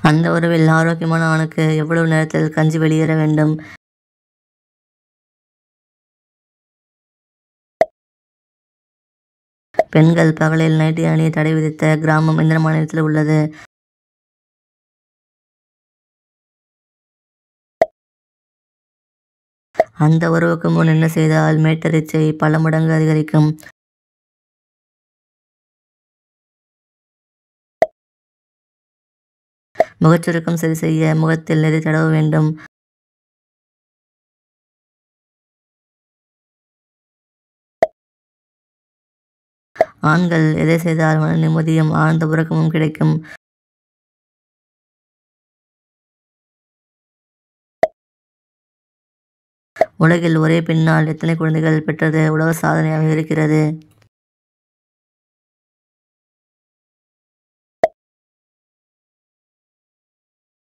அந்த உறவில் ஆரோக்கியமான ஆணுக்கு எவ்வளவு நேரத்தில் கஞ்சி வெளியேற வேண்டும்? பெண்கள் பகலில் நைட்டி அணிய தடை விதித்த கிராமம் எந்த மாநிலத்தில் உள்ளது? அந்த உறவுக்கு முன் என்ன செய்தால் மேட்டரிச்சை பல மடங்கு அதிகரிக்கும்? முகச்சுருக்கம் சரி செய்ய முகத்தில் எதை தடவ வேண்டும்? ஆண்கள் எதை செய்தால் மன நிம்மதியும் ஆழ்ந்த உறக்கமும் கிடைக்கும்? உலகில் ஒரே பெண்ணால் எத்தனை குழந்தைகள் பெற்றது உலக சாதனையாக இருக்கிறது?